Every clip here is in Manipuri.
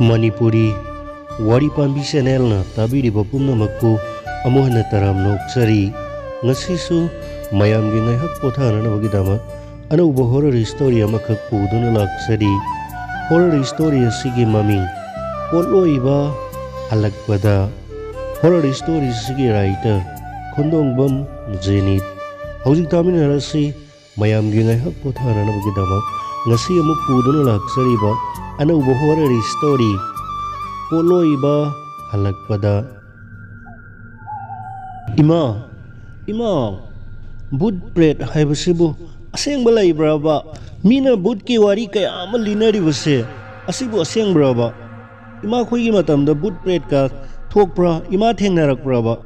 Manipuri Wari Pambi Channel na tabiriba pumnamakpu amuh hena taram noksari ngasisu mayam gi ngaihak pothana na bagidama anauba horror story amakak puduna laksari horror story asigi maming potloiba halakpada horror story asigi writer Khondongbam Zenit hojik taminarasi mayam gi ngaihak pothana na bagidama ngasi amuk puduna laksari ba anauba horror story potloiba halakpada Ima Bud Pret haibasibu aseng balai beraba mina bud ki wari kaya amal linari base asibu aseng beraba ima khoi gi matam da bud pret ka thok pra ima theng narak beraba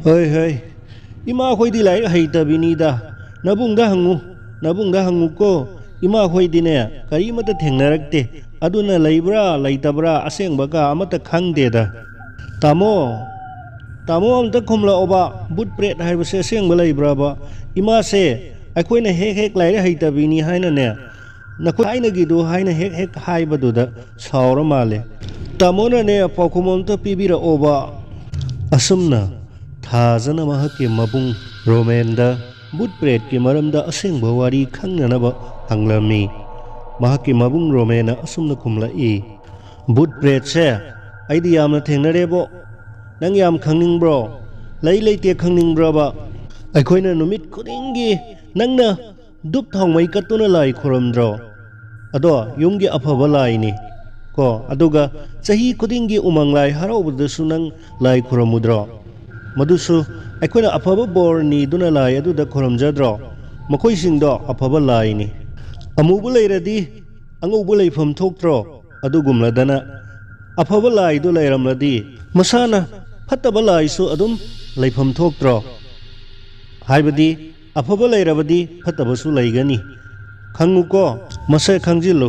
hei ima khoi di lai haita bini da nabung da hangu ko ima khoi di ne kari mata theng narak te aduna laibra laitabra aseng baka amata khangde da Tamo amta khumla oba bud pret haibase aseng balai beraba ima se aikoina hek laire haita bini haina ne nakhoi haina gidu haina hek haibaduda saura male tamona ne pakhumon ta pibira oba asumna thajana mahake mabung romenda bud pret ki maramda aseng bawari khangnana ba hanglami mahake mabung romena asumna khumla I bud pret se aidi yamna thengnare bo nang yam khangning bro lai te khangning bro ba aikoina numit khudingi nangna dup thongmai katuna lai khoramdro ado yumgi afaba lai ni ko aduga chahi khudingi umang lai haraubadasu nang lai khoramudro madusu aikoina afaba bor ni duna lai aduda khoramjadro makoi singdo afaba lai ni amubu leiradi angubu leifam thoktro adugumladana afaba lai do leiramladi masana fataba lai su adum leifam thoktro haibadi afaba leirabadi fatabasu leigani khanguko masai khangjilu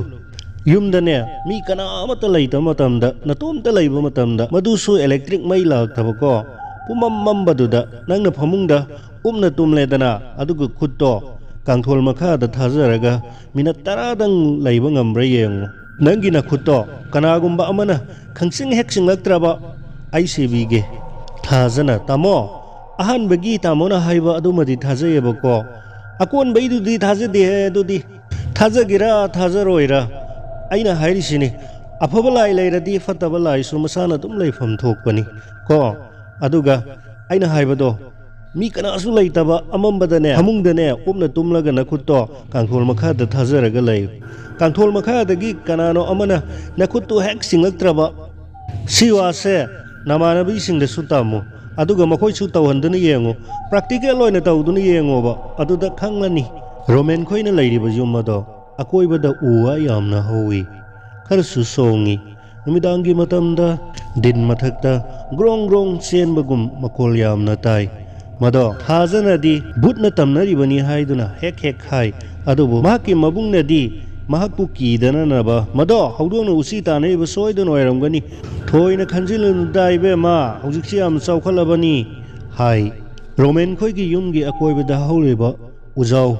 yumdane mi kana amata leita matamda natomta leiba matamda madusu electric mai laktabako pumam baduda nangna phamungda umna tumledana aduga khutto kangthol makha da thajaraga minat taradang leiba ngambre yengu nangina khutto kanagumba amana khangsing heksing laktraba ICB ge thajana tamo ahan bagi tamona haiba adumadi thajayebako akon baidu di thajade he dudi thajagira thajaroira aina hairisini afaba lai leiradi fataba lai su masana dum leifam thokpani ko aduga aina haibado mi kana asu leitaba amambadane hamungdane umna tumlaga nakhutto kangthol makha da thajaraga lei kangthol makha dagi kanano amana nakhutto hek singlaktraba siwase namanabi singda sutamu aduga makoi su tawhanduna yengo practical loina tawduna yengo ba aduda khanglani roman khoina leiriba jumado akoibada uwa yamna howi kharsu songi numidangi matamda din mathakta grong senbagum makol yamna tai mado hajanadi butna tamnaribani haiduna hek hai adubu mahaki mabungnadi mahakpu kidana naba mado haudona usi tanaiba soidon oiramgani thoina khanjilun daibe ma hojiksi am chawkhalabani hai roman khoigi yumgi akoibada hauleba ujau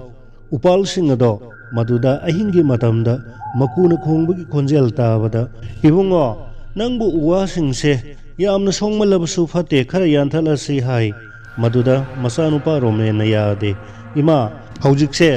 upal singado maduda ahingi matamda makuna khongbagi khonjel tabada ibungo nangbu uwa singse yamna songmalabasu phate khara yanthalasi hai maduda masanupa roman yade ima hojikse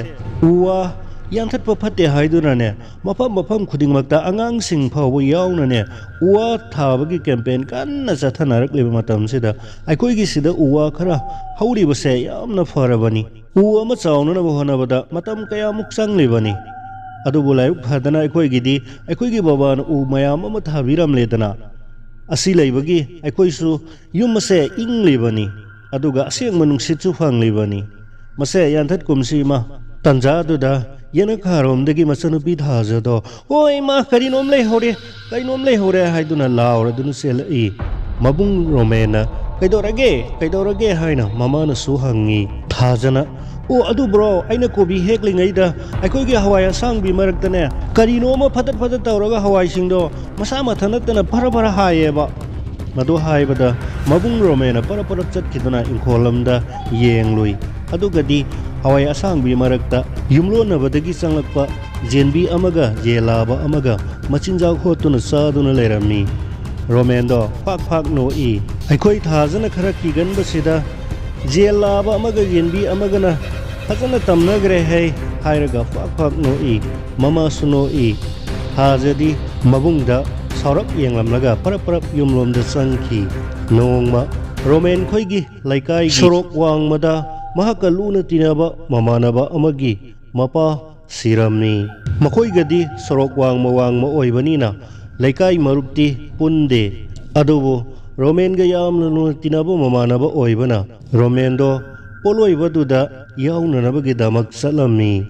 uwa yanthatpa phate haidunane mafam khudingmakta angangsing phawbo yawnane uwa thabagi campaign kanna chathanarak leba matamsida aikoigi sida uwa khara hauribase yamna farabani uwa ma chawnana bohanabada matam kaya muk changlebani adubu layuk phadana aikoigidi aikoigi babana u mayam ama thabiram ledana asi leibagi aikoisu yumase inglebani aduga aseng manungsichu phanglebani mase yanthat kumsi ma tanja duda yana kharom dagi masanupi thajado oi ma karinom lei hore haiduna laura dunu selai mabung romena kaidorage haina mamana su hangi thajana o adu bro aina kobi heklingaida aikoigi hawaya sangbi maraktane karinoma phatat tawraga hawai singdo masa mathanatana phara hayeba madu haibada mabung romena para chatkiduna inkholamda yenglui adugadi hawai asangbi marakta yumlonabadagi changlakpa ꯖꯦꯟꯕꯤ ꯑꯃꯒ ꯌꯦꯂꯥꯕ ꯑꯃꯒ ꯃꯆꯤꯟꯖꯥꯛ ꯍꯣꯠꯇꯨꯅ ꯆꯥꯗꯨꯅ ꯂꯩꯔꯝꯃꯤ꯫ ꯔꯣꯃꯦꯟꯗꯣ ꯐꯥꯛ ꯐꯥꯛ ꯅꯣꯛꯏ꯫ ꯑꯩꯈꯣꯏ ꯊꯥꯖꯅ ꯈꯔ ꯀꯤꯒꯟꯕꯁꯤꯗ ꯌꯦꯂꯥꯕ ꯑꯃꯒ ꯌꯦꯟꯕꯤ ꯑꯃꯒꯅ ꯐꯖꯅ ꯇꯝꯅꯈ꯭ꯔꯦ ꯍꯥꯏꯔꯒ ꯐꯥꯛ ꯐꯥꯛ ꯅꯣꯛꯏ꯫ ꯃꯃꯥꯁꯨ ꯅꯣꯛꯏ꯫ ꯊꯥꯖꯗꯤ ꯃꯕꯨꯡꯗ ꯁꯥꯎꯔꯞ ꯌꯦꯡꯂꯝꯂꯒ ꯄꯔꯞ ꯄꯔꯞ ꯌꯨꯝꯂꯣꯝꯗ ꯆꯪꯈꯤ꯫ ꯅꯣꯡꯃ ꯔꯣꯃꯦꯟ ꯈꯣꯏꯒꯤ ꯂꯩꯀꯥꯏꯒꯤ ꯁꯣꯔꯣꯛ ꯋꯥꯡꯃꯗ ꯃꯍꯥꯛꯀ ꯂꯨꯅ ꯇꯤꯟꯅꯕ ꯃꯃꯥꯟꯅꯕ ꯑꯃꯒꯤ ꯃꯄꯥ ꯁꯤꯔꯝꯃꯤ꯫ ꯃꯈꯣꯏꯒꯗꯤ ꯁꯣꯔꯣꯛ ꯋꯥꯡꯃ ꯑꯣꯏꯕꯅꯤꯅ ꯂꯩꯀꯥꯏ ꯃꯔꯨꯞꯇꯤ ꯄꯨꯟꯗꯦ꯫ ꯑꯗꯨꯕꯨ ꯔꯣꯃꯦꯟꯒ ꯌꯥꯝꯅ ꯂꯨꯅ ꯇꯤꯟꯅꯕ ꯃꯃꯥꯟꯅꯕ ꯑꯣꯏꯕꯅ ꯔꯣꯃꯦꯟꯗꯣ ꯄꯣꯠꯂꯣꯏꯕꯗꯨꯗ ꯌꯥꯎꯅꯅꯕꯒꯤꯗꯃꯛ ꯆꯠꯂꯝꯃꯤ꯫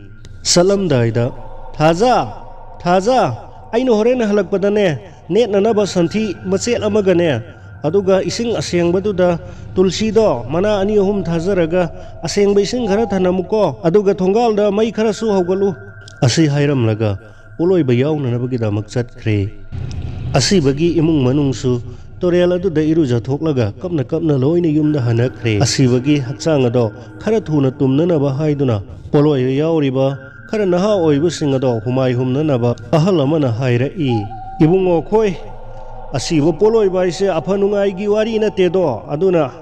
ꯆꯠꯂꯝꯗꯥꯏꯗ ꯊꯥꯖ ꯑꯩꯅ ꯍꯣꯔꯦꯟ ꯍꯜꯂꯛꯄꯗꯅꯦ ꯅꯦꯠꯅꯅꯕ ꯁꯟꯊꯤ ꯃꯆꯦꯠ ꯑꯃꯒꯅꯦ ꯑꯗꯨꯒ ꯏꯁꯤꯡ ꯑꯁꯦꯡꯕꯗꯨꯗ ꯇꯨꯜꯁꯤꯗꯣ ꯃꯅꯥ 2-3 ꯊꯥꯖꯔꯒ ꯑꯁꯦꯡꯕ ꯏꯁꯤꯡ ꯈꯔ ꯊꯅꯝꯃꯨꯀꯣ, ꯑꯗꯨꯒ ꯊꯣꯡꯒꯥꯜꯗ ꯃꯩ ꯈꯔꯁꯨ ꯍꯧꯒꯠꯂꯨ꯫ ꯑꯁꯤ ꯍꯥꯏꯔꯝꯂꯒ ꯄꯣꯠꯂꯣꯏꯕ ꯌꯥꯎꯅꯅꯕꯒꯤꯗꯃꯛ ꯆꯠꯈ꯭ꯔꯦ꯫ ꯑꯁꯤꯕꯒꯤ ꯏꯃꯨꯡ ꯃꯅꯨꯡꯁꯨ ꯇꯨꯔꯦꯜ ꯑꯗꯨꯗ ꯏꯔꯨꯖꯊꯣꯛꯂꯒ ꯀꯞꯅ ꯀꯞꯅ ꯂꯣꯏꯅ ꯌꯨꯝꯗ ꯍꯟꯅꯈ꯭ꯔꯦ꯫ ꯑꯁꯤꯕꯒꯤ ꯍꯛꯆꯥꯡ ꯑꯗꯣ ꯈꯔ ꯊꯨꯅ ꯇꯨꯝꯅꯅꯕ ꯍꯥꯏꯗꯨꯅ ꯄꯣꯠꯂꯣꯏꯕ ꯌꯥꯎꯔꯤꯕ ꯈꯔ ꯅꯍꯥ ꯑꯣꯏꯕꯁꯤꯡ ꯑꯗꯣ ꯍꯨꯃꯥꯏ ꯍꯨꯝꯅꯅꯕ ꯑꯍꯜ ꯑꯃꯅ ꯍꯥꯏꯔꯛꯏ꯫ ꯏꯕꯨꯡꯉꯣ ꯈꯣꯏ, ꯑꯁꯤꯕ ꯄꯣꯠꯂꯣꯏꯕ ꯍꯥꯏꯁꯦ ꯑꯐ ꯅꯨꯡꯉꯥꯏꯒꯤ ꯋꯥꯔꯤ ꯅꯠꯇꯦꯗꯣ, ꯑꯗꯨꯅ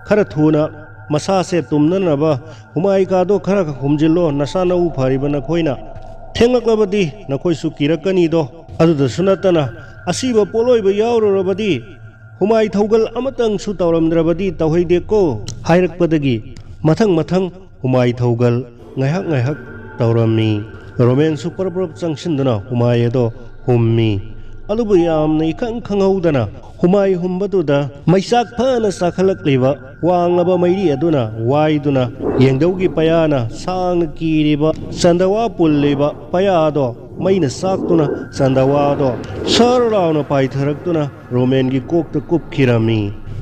ꯈꯔ ꯊꯨꯅ ꯃꯁꯥꯁꯦ ꯇꯨꯝꯅꯅꯕ ꯍꯨꯃꯥꯏ ꯀꯥꯗꯣ ꯈꯔ ꯍꯨꯝꯖꯤꯜꯂꯣ, ꯅꯁꯥ ꯅꯎ ꯐꯔꯤꯕ ꯅꯈꯣꯏꯅ꯫ ꯊꯦꯡꯂꯛꯂꯕꯗꯤ ꯅꯈꯣꯏꯁꯨ ꯀꯤꯔꯛꯀꯅꯤꯗꯣ꯫ ꯑꯗꯨꯗꯁꯨ ꯅꯠꯇꯅ ꯑꯁꯤꯕ ꯄꯣꯠꯂꯣꯏꯕ ꯌꯥꯎꯔꯨꯔꯕꯗꯤ ꯍꯨꯃꯥꯏ ꯊꯧꯒꯜ ꯑꯃꯇꯪꯁꯨ ꯇꯧꯔꯝꯗ꯭ꯔꯕꯗꯤ ꯇꯧꯍꯩꯗꯦꯀꯣ ꯍꯥꯏꯔꯛꯄꯗꯒꯤ ꯃꯊꯪ ꯍꯨꯃꯥꯏ ꯊꯧꯒꯜ ꯉꯥꯏꯍꯥꯛ ꯇꯧꯔꯝꯃꯤ꯫ ꯔꯣꯃꯦꯟꯁꯨ ꯄꯔꯞ ꯄꯔꯞ ꯆꯪꯁꯤꯟꯗꯨꯅ ꯍꯨꯃꯥꯏ ꯑꯗꯣ ꯍꯨꯝꯃꯤ꯫ ꯑꯗꯨꯕꯨ ꯌꯥꯝꯅ ꯏꯈꯪ ꯈꯪꯍꯧꯗꯅ ꯍꯨꯃꯥꯏ ꯍꯨꯝꯕꯗꯨꯗ ꯃꯩꯆꯥꯛ ꯐꯅ ꯆꯥꯈꯠꯂꯛꯂꯤꯕ ꯋꯥꯡꯂꯕ ꯃꯩꯔꯤ ꯑꯗꯨꯅ ꯋꯥꯏꯗꯨꯅ ꯌꯦꯡꯗꯧꯒꯤ ꯄꯌꯥꯅ ꯁꯥꯡꯅ ꯀꯤꯔꯤꯕ ꯆꯟꯗꯋꯥ ꯄꯨꯜꯂꯤꯕ ꯄꯌꯥꯗꯣ ꯃꯩꯅ ꯆꯥꯛꯇꯨꯅ ꯆꯟꯗꯋꯥꯗꯣ ꯁꯔ ꯂꯥꯎꯅ ꯄꯥꯏꯊꯔꯛꯇꯨꯅ ꯔꯣꯃꯦꯟꯒꯤ ꯀꯣꯛꯇ ꯀꯨꯞꯈꯤꯔꯝꯃꯤ꯫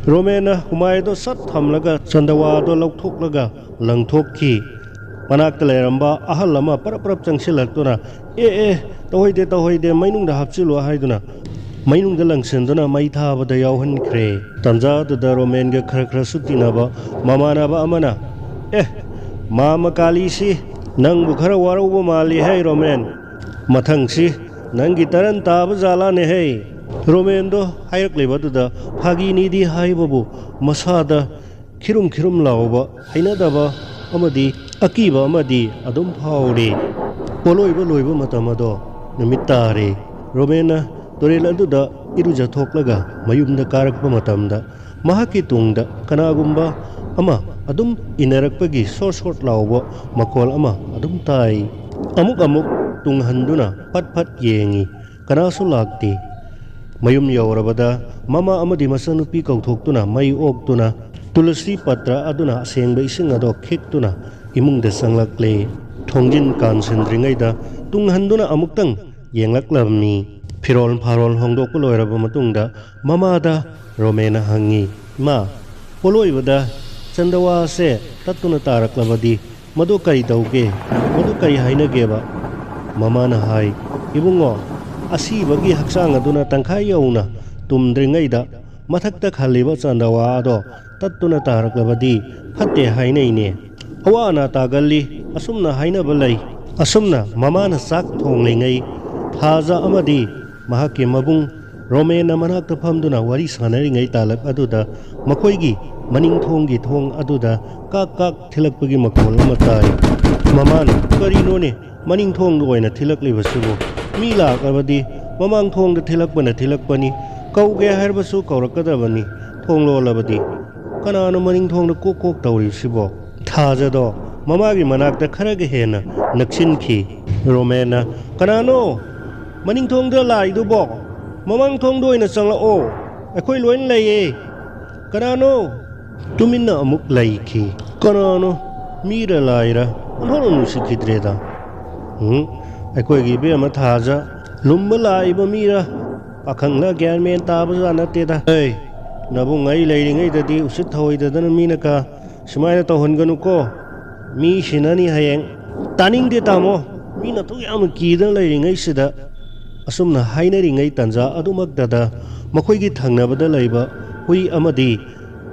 ꯔꯣꯃꯦꯟꯅ ꯍꯨꯃꯥꯏꯗꯣ ꯁꯠ ꯊꯝꯂꯒ ꯆꯟꯗꯋꯥꯗꯣ ꯂꯧꯊꯣꯛꯂꯒ ꯂꯪꯊꯣꯛꯈꯤ꯫ ꯃꯅꯥꯛꯇ ꯂꯩꯔꯝꯕ ꯑꯍꯜ ꯑꯃ ꯄꯔꯞ ꯄꯔꯞ ꯆꯪꯁꯤꯜꯂꯛꯇꯨꯅ ꯇꯧꯍꯩꯗꯦ ꯃꯩꯅꯨꯡꯗ ꯍꯥꯞꯆꯤꯜꯂꯨ ꯍꯥꯏꯗꯨꯅ ꯃꯩꯅꯨꯡꯗ ꯂꯪꯁꯤꯟꯗꯨꯅ ꯃꯩ ꯊꯥꯕꯗ ꯌꯥꯎꯍꯟꯈ꯭ꯔꯦ꯫ ꯇꯟꯖꯥꯗꯨꯗ ꯔꯣꯃꯦꯟꯒ ꯈꯔꯁꯨ ꯇꯤꯟꯅꯕ ꯃꯃꯥꯟꯅꯕ ꯑꯃꯅ ꯃꯥꯝꯃ ꯀꯥꯂꯤꯁꯤ ꯅꯪꯕꯨ ꯈꯔ ꯋꯥꯔꯧꯕ ꯃꯥꯜꯂꯤꯍꯦ ꯔꯣꯃꯦꯟ, ꯃꯊꯪꯁꯤ ꯅꯪꯒꯤ ꯇꯔꯟ ꯇꯥꯕ ꯖꯥꯠꯂꯥꯅꯦꯍꯦ꯫ ꯔꯣꯃꯦꯟꯗꯣ ꯍꯥꯏꯔꯛꯂꯤꯕꯗꯨꯗ ꯐꯥꯒꯤꯅꯤꯗꯤ ꯍꯥꯏꯕꯕꯨ ꯃꯁꯥꯗ ꯈꯤꯔꯨꯝ ꯂꯥꯎꯕ ꯍꯩꯅꯗꯕ ꯑꯃꯗꯤ ꯑꯀꯤꯕ ꯑꯃꯗꯤ ꯑꯗꯨꯝ ꯐꯥꯎꯔꯤ꯫ ꯄꯣꯠꯂꯣꯏꯕ ꯂꯣꯏꯕ ꯃꯇꯝ ꯑꯗꯣ ꯅꯨꯃꯤꯠ ꯇꯥꯔꯦ꯫ ꯔꯣꯃꯦꯟꯅ ꯇꯨꯔꯦꯜ ꯑꯗꯨꯗ ꯏꯔꯨꯖꯊꯣꯛꯂꯒ ꯃꯌꯨꯝꯗ ꯀꯥꯔꯛꯄ ꯃꯇꯝꯗ ꯃꯍꯥꯛꯀꯤ ꯇꯨꯡꯗ ꯀꯅꯥꯒꯨꯝꯕ ꯑꯃ ꯑꯗꯨꯝ ꯏꯟꯅꯔꯛꯄꯒꯤ ꯁꯣꯔꯠ ꯂꯥꯎꯕ ꯃꯈꯣꯜ ꯑꯃ ꯑꯗꯨꯝ ꯇꯥꯏ꯫ ꯑꯃꯨꯛ ꯇꯨꯡꯍꯟꯗꯨꯅ ꯐꯠ ꯌꯦꯡꯉꯤ, ꯀꯅꯥꯁꯨ ꯂꯥꯛꯇꯦ꯫ ꯃꯌꯨꯝ ꯌꯧꯔꯕꯗ ꯃꯃꯥ ꯑꯃꯗꯤ ꯃꯆꯟꯅꯨꯄꯤ ꯀꯧꯊꯣꯛꯇꯨꯅ ꯃꯩ ꯑꯣꯛꯇꯨꯅ ꯇꯨꯂꯁꯤ ꯄꯠꯇ꯭ꯔ ꯑꯗꯨꯅ ꯑꯁꯦꯡꯕ ꯏꯁꯤꯡ ꯑꯗꯣ ꯈꯤꯛꯇꯨꯅ ꯏꯃꯨꯡꯗ ꯆꯪꯂꯛꯂꯦ꯫ ꯊꯣꯡꯖꯤꯟ ꯀꯥꯟꯁꯤꯟꯗ꯭ꯔꯤꯉꯩꯗ ꯇꯨꯡꯍꯟꯗꯨꯅ ꯑꯃꯨꯛꯇꯪ ꯌꯦꯡꯂꯛꯂꯝꯃꯤ꯫ ꯐꯤꯔꯣꯜ ꯐꯥꯔꯣꯜ ꯍꯣꯡꯗꯣꯛꯄ ꯂꯣꯏꯔꯕ ꯃꯇꯨꯡꯗ ꯃꯃꯥꯗ ꯔꯣꯃꯦꯟꯅ ꯍꯪꯉꯤ, ꯏꯃꯥ, ꯄꯣꯠꯂꯣꯏꯕꯗ ꯆꯟꯗꯋꯥꯁꯦ ꯇꯠꯇꯨꯅ ꯇꯥꯔꯛꯂꯕꯗꯤ ꯃꯗꯨ ꯀꯔꯤ ꯇꯧꯒꯦ, ꯃꯗꯨ ꯀꯔꯤ ꯍꯥꯏꯅꯒꯦꯕ? ꯃꯃꯥꯅ ꯍꯥꯏ, ꯏꯕꯨꯡꯉꯣ, ꯑꯁꯤꯕꯒꯤ ꯍꯛꯆꯥꯡ ꯑꯗꯨꯅ ꯇꯪꯈꯥꯏ ꯌꯧꯅ ꯇꯨꯝꯗ꯭ꯔꯤꯉꯩꯗ ꯃꯊꯛꯇ ꯈꯜꯂꯤꯕ ꯆꯟꯗꯋꯥ ꯑꯗꯣ ꯇꯠꯇꯨꯅ ꯇꯥꯔꯛꯂꯕꯗꯤ ꯐꯠꯇꯦ ꯍꯥꯏꯅꯩꯅꯦ, ꯑꯋꯥ ꯑꯅꯥ ꯇꯥꯒꯜꯂꯤ, ꯑꯁꯨꯝꯅ ꯍꯥꯏꯅꯕ ꯂꯩ꯫ ꯑꯁꯨꯝꯅ ꯃꯃꯥꯅ ꯆꯥꯛ ꯊꯣꯡꯂꯤꯉꯩ ꯊꯥꯖ ꯑꯃꯗꯤ ꯃꯍꯥꯛꯀꯤ ꯃꯕꯨꯡ ꯔꯣꯃꯦꯟꯅ ꯃꯅꯥꯛꯇ ꯐꯝꯗꯨꯅ ꯋꯥꯔꯤ ꯁꯥꯟꯅꯔꯤꯉꯩ ꯇꯥꯂꯛ ꯑꯗꯨꯗ ꯃꯈꯣꯏꯒꯤ ꯃꯅꯤꯡꯊꯣꯡꯒꯤ ꯊꯣꯡ ꯑꯗꯨꯗ ꯀꯥꯛ ꯊꯤꯜꯂꯛꯄꯒꯤ ꯃꯈꯣꯜ ꯑꯃ ꯇꯥꯏ꯫ ꯃꯃꯥꯅ, ꯀꯔꯤꯅꯣꯅꯦ ꯃꯅꯤꯡꯊꯣꯡꯗ ꯑꯣꯏꯅ ꯊꯤꯜꯂꯛꯂꯤꯕꯁꯤꯕꯨ? ꯃꯤ ꯂꯥꯛꯂꯕꯗꯤ ꯃꯃꯥꯡ ꯊꯣꯡꯗ ꯊꯤꯜꯂꯛꯄꯅꯤ, ꯀꯧꯒꯦ ꯍꯥꯏꯔꯕꯁꯨ ꯀꯧꯔꯛꯀꯗꯕꯅꯤ, ꯊꯣꯡ ꯂꯣꯜꯂꯕꯗꯤ꯫ ꯀꯅꯥꯅꯣ ꯃꯅꯤꯡꯊꯣꯡꯗ ꯀꯣꯛ ꯇꯧꯔꯤꯕꯁꯤꯕꯣ? ꯊꯥꯖꯗꯣ ꯃꯃꯥꯒꯤ ꯃꯅꯥꯛꯇ ꯈꯔꯒ ꯍꯦꯟꯅ ꯅꯛꯁꯤꯟꯈꯤ꯫ ꯔꯣꯃꯦꯟꯅ, ꯀꯅꯥꯅꯣ ꯃꯅꯤꯡꯊꯣꯡꯗ ꯂꯥꯛꯏꯗꯨꯕꯣ? ꯃꯃꯥꯡ ꯊꯣꯡꯗ ꯑꯣꯏꯅ ꯆꯪꯂꯛꯑꯣ, ꯑꯩꯈꯣꯏ ꯂꯣꯏꯅ ꯂꯩꯌꯦ꯫ ꯀꯅꯥꯅꯣ? ꯇꯨꯃꯤꯟꯅ ꯑꯃꯨꯛ ꯂꯩꯈꯤ꯫ ꯀꯅꯥꯅꯣ, ꯃꯤꯔ ꯂꯥꯏꯔ ꯑꯣꯟꯊꯣꯛꯅ ꯅꯨꯡꯁꯤꯈꯤꯗ꯭ꯔꯦꯗ꯫ ꯑꯩꯈꯣꯏꯒꯤ ꯏꯕꯦꯝꯃ ꯊꯥꯖ, ꯂꯨꯝꯕ ꯂꯥꯛꯏꯕ ꯃꯤꯔ ꯄꯥꯈꯪꯂ ꯒ꯭ꯌꯥꯟ ꯃꯦꯟ ꯇꯥꯕꯖꯥꯠ ꯅꯠꯇꯦꯗ꯫ ꯅꯕꯨꯡ ꯑꯩ ꯂꯩꯔꯤꯉꯩꯗꯗꯤ ꯎꯁꯤꯠ ꯊꯑꯣꯏꯗꯗꯅ ꯃꯤꯅ ꯁꯨꯃꯥꯏꯅ ꯇꯧꯍꯟꯒꯅꯨꯀꯣ, ꯃꯤ ꯁꯤꯅꯅꯤ ꯍꯌꯦꯡ꯫ ꯇꯥꯅꯤꯡꯗꯦ ꯇꯥꯃꯣ, ꯃꯤꯅ ꯑꯗꯨꯛ ꯌꯥꯝꯅ ꯀꯤꯗꯅ ꯂꯩꯔꯤꯉꯩꯁꯤꯗ꯫ ꯑꯁꯨꯝꯅ ꯍꯥꯏꯅꯔꯤꯉꯩ ꯇꯟꯖꯥ ꯑꯗꯨꯃꯛꯇꯗ ꯃꯈꯣꯏꯒꯤ ꯊꯪꯅꯕꯗ ꯂꯩꯕ ꯍꯨꯏ ꯑꯃꯗꯤ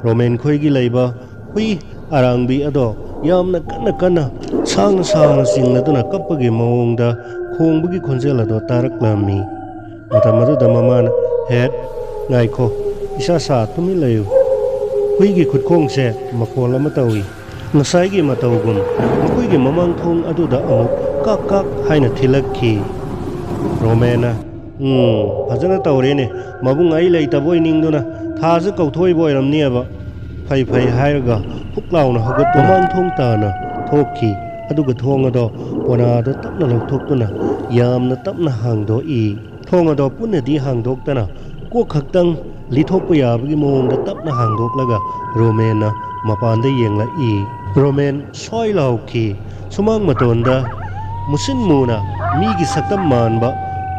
ꯔꯣꯃꯦꯟ ꯈꯣꯏꯒꯤ ꯂꯩꯕ ꯍꯨꯏ ꯑꯔꯥꯡꯕꯤ ꯑꯗꯣ ꯌꯥꯝꯅ ꯀꯟꯅ ꯁꯥꯡꯅ ꯆꯤꯡꯂꯗꯨꯅ ꯀꯞꯄꯒꯤ ꯃꯑꯣꯡꯗ ꯈꯣꯡꯕꯒꯤ ꯈꯣꯟꯖꯦꯜ ꯑꯗꯣ ꯇꯥꯔꯛꯂꯝꯃꯤ꯫ ꯃꯇꯝ ꯑꯗꯨꯗ ꯃꯃꯥꯅ ꯍꯦꯠ ꯉꯥꯏꯈꯣ ꯏꯁꯥ ꯁꯥ ꯇꯨꯃꯤꯟ ꯂꯩꯌꯨ꯫ ꯍꯨꯏꯒꯤ ꯈꯨꯠꯈꯣꯡꯁꯦ ꯃꯈꯣꯜ ꯑꯃ ꯇꯧꯏ꯫ ꯉꯁꯥꯏꯒꯤ ꯃꯇꯧꯒꯨꯝ ꯃꯈꯣꯏꯒꯤ ꯃꯃꯥꯡ ꯊꯣꯡ ꯑꯗꯨꯗ ꯑꯃꯨꯛ ꯀꯥꯛ ꯀꯥꯛ ꯍꯥꯏꯅ ꯊꯤꯜꯂꯛꯈꯤ꯫ ꯔꯣꯃꯦꯟꯅ ꯐꯖꯅ ꯇꯧꯔꯦꯅꯦ ꯃꯕꯨꯡ ꯑꯩ ꯂꯩꯇꯕꯣꯏ ꯅꯤꯡꯗꯨꯅ ꯊꯥꯁꯦ ꯀꯧꯊꯣꯛꯏꯕ ꯑꯣꯏꯔꯝꯅꯤꯑꯕ꯫ ꯐꯩ ꯐꯩ ꯍꯥꯏꯔꯒ ꯍꯨꯛ ꯂꯥꯎꯅ ꯍꯧꯒꯠꯇꯨꯅ ꯃꯃꯥꯡ ꯊꯣꯡ ꯇꯥꯅ ꯊꯣꯛꯈꯤ꯫ ꯑꯗꯨꯒ ꯊꯣꯡ ꯑꯗꯣ ꯄꯣꯅꯥꯗ ꯇꯞꯅ ꯂꯧꯊꯣꯛꯇꯨꯅ ꯌꯥꯝꯅ ꯇꯞꯅ ꯍꯥꯡꯗꯣꯛꯏ꯫ ꯊꯣꯡ ꯑꯗꯣ ꯄꯨꯟꯅꯗꯤ ꯍꯥꯡꯗꯣꯛꯇꯅ ꯀꯣꯛ ꯈꯛꯇꯪ ꯂꯤꯊꯣꯛꯄ ꯌꯥꯕꯒꯤ ꯃꯑꯣꯡꯗ ꯇꯞꯅ ꯍꯥꯡꯗꯣꯛꯂꯒ ꯔꯣꯃꯦꯟꯅ ꯃꯄꯥꯟꯗ ꯌꯦꯡꯂꯛꯏ꯫ ꯔꯣꯃꯦꯟ ꯁ꯭ꯋꯥꯏ ꯂꯥꯎꯈꯤ꯫ ꯁꯨꯃꯥꯡ ꯃꯇꯣꯟꯗ ꯃꯨꯁꯤꯟ ꯃꯨꯅ ꯃꯤꯒꯤ ꯁꯛꯇꯝ ꯃꯥꯟꯕ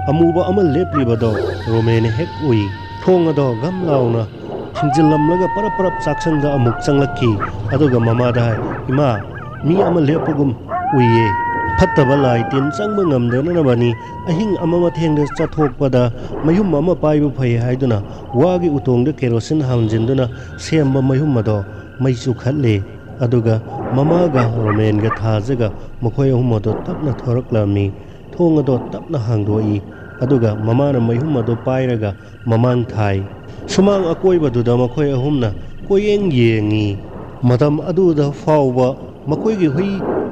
ꯑꯃꯨꯕ ꯑꯃ ꯂꯦꯞꯂꯤꯕꯗꯣ ꯔꯣꯃꯦꯟꯅ ꯍꯦꯛ ꯎꯏ꯫ ꯊꯣꯡ ꯑꯗꯣ ꯒꯝ ꯂꯥꯎꯅ ꯊꯤꯡꯖꯤꯜꯂꯝꯂꯒ ꯄꯔꯞ ꯄꯔꯞ ꯆꯥꯛꯁꯪꯗ ꯑꯃꯨꯛ ꯆꯪꯂꯛꯈꯤ꯫ ꯑꯗꯨꯒ ꯃꯃꯥꯗ ꯍꯥꯏ ꯏꯃꯥ ꯃꯤ ꯑꯃ ꯂꯦꯞꯄꯒꯨꯝ ꯎꯏꯌꯦ꯫ ꯐꯠꯇꯕ ꯂꯥꯏ ꯇꯤꯟ ꯆꯪꯕ ꯉꯝꯗꯅꯕꯅꯤ ꯑꯍꯤꯡ ꯑꯃ ꯃꯊꯦꯡꯗ ꯆꯠꯊꯣꯛꯄꯗ ꯃꯌꯨꯝ ꯑꯃ ꯄꯥꯏꯕ ꯐꯩ ꯍꯥꯏꯗꯨꯅ ꯋꯥꯒꯤ ꯎꯇꯣꯡꯗ ꯀꯦꯔꯣꯁꯤꯟ ꯍꯥꯟꯖꯤꯟꯗꯨꯅ ꯁꯦꯝꯕ ꯃꯌꯨꯝ ꯑꯗꯣ ꯃꯩ ꯆꯨꯈꯠꯂꯦ꯫ ꯑꯗꯨꯒ ꯃꯃꯥꯒ ꯔꯣꯃꯦꯟꯒ ꯊꯥꯖꯒ ꯃꯈꯣꯏ ꯑꯍꯨꯝ ꯑꯗꯣ ꯇꯞꯅ ꯊꯣꯔꯛꯂꯝꯃꯤ꯫ ꯊꯣꯡ ꯑꯗꯣ ꯇꯞꯅ ꯍꯥꯡꯗꯣꯛꯏ꯫ ꯑꯗꯨꯒ ꯃꯃꯥꯅ ꯃꯌꯨꯝ ꯑꯗꯣ ꯄꯥꯏꯔꯒ ꯃꯃꯥꯡ ꯊꯥꯏ꯫ ꯁꯨꯃꯥꯡ ꯑꯀꯣꯏꯕꯗꯨꯗ ꯃꯈꯣꯏ ꯑꯍꯨꯝꯅ ꯀꯣꯏꯌꯦꯡ ꯌꯦꯡꯉꯤ꯫ ꯃꯇꯝ ꯑꯗꯨꯗ ꯐꯥꯎꯕ ꯃꯈꯣꯏꯒꯤ ꯍꯨꯏ